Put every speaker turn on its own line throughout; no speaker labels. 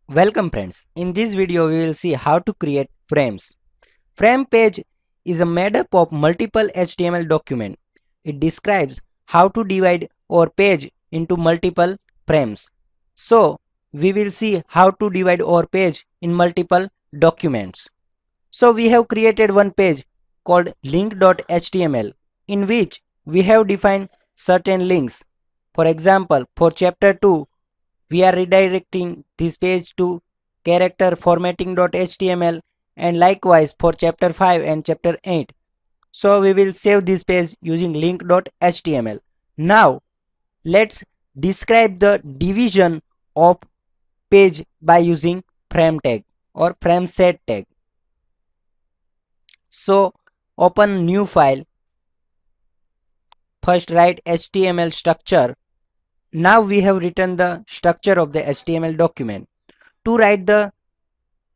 Welcome friends. In this video we will see how to create frames. Frame page is a made up of multiple HTML document. It describes how to divide our page into multiple frames. So we will see how to divide our page in multiple documents. So we have created one page called link.html in which we have defined certain links. For example, for chapter 2 we are redirecting this page to character formatting.html, and likewise for chapter 5 and chapter 8. So we will save this page using link.html. Now let's describe the division of page by using frame tag or frame set tag. So open new file. First write HTML structure. Now we have written the structure of the HTML document. To write the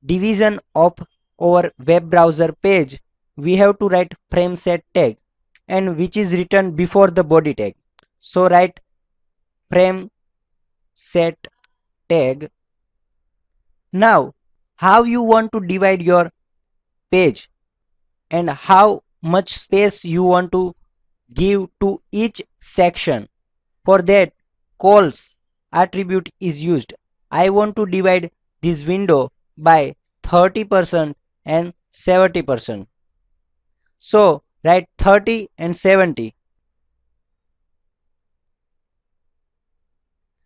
division of our web browser page, we have to write frame set tag, and which is written before the body tag. So write frame set tag. Now how you want to divide your page and how much space you want to give to each section. For that, calls attribute is used. I want to divide this window by 30% and 70%. So write 30 and 70.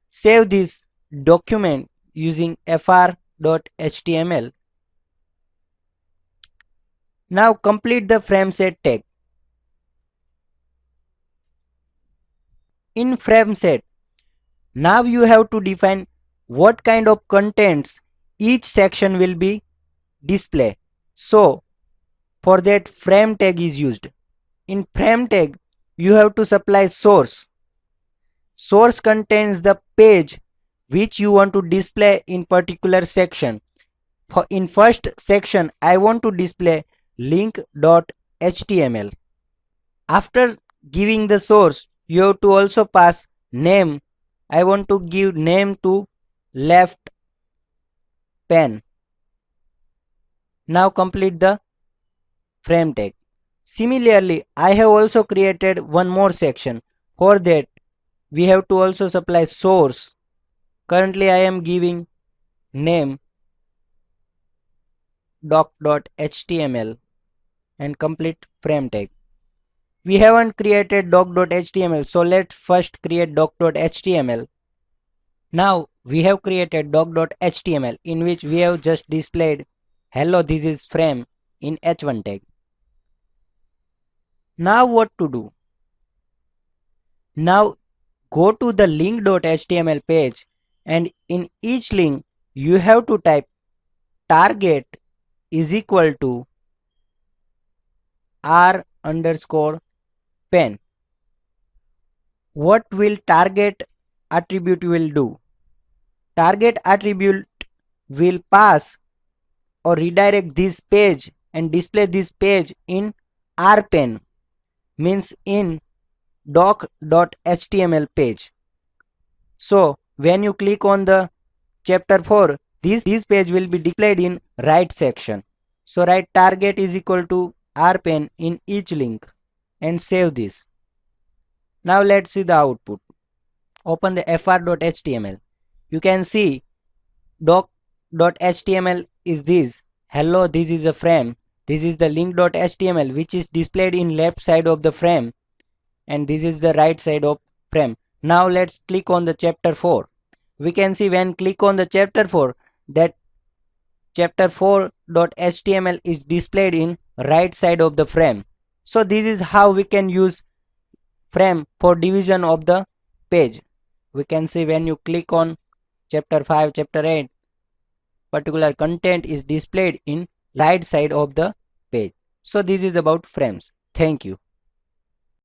Save this document using fr.html. Now complete the frame set tag. In frame set, now you have to define what kind of contents each section will be display. So for that frame tag is used. In frame tag you have to supply source. Source contains the page which you want to display in particular section. In first section I want to display link.html. After giving the source, you have to also pass name. I want to give name to left pen. Now complete the frame tag. Similarly, I have also created one more section. For that, we have to also supply source. Currently, I am giving name doc.html and complete frame tag. We haven't created doc.html, so let's first create doc.html. Now we have created doc.html in which we have just displayed hello, this is frame in h1 tag. Now what to do? Now go to the link.html page, and in each link you have to type target is equal to r underscore pen. What will target attribute will do? Target attribute will pass or redirect this page and display this page in rpen, means in doc.html page. So when you click on the chapter 4, this page will be displayed in right section. So write target is equal to rpen in each link and save this. Now let's see the output. Open the fr.html. You can see doc.html is this. Hello, this is a frame. This is the link.html which is displayed in left side of the frame, and this is the right side of frame. Now let's click on the chapter 4. We can see when click on the chapter 4 that chapter 4.html is displayed in right side of the frame. So this is how we can use frame for division of the page. We can see when you click on chapter 5, chapter 8, particular content is displayed in right side of the page. So this is about frames. Thank you.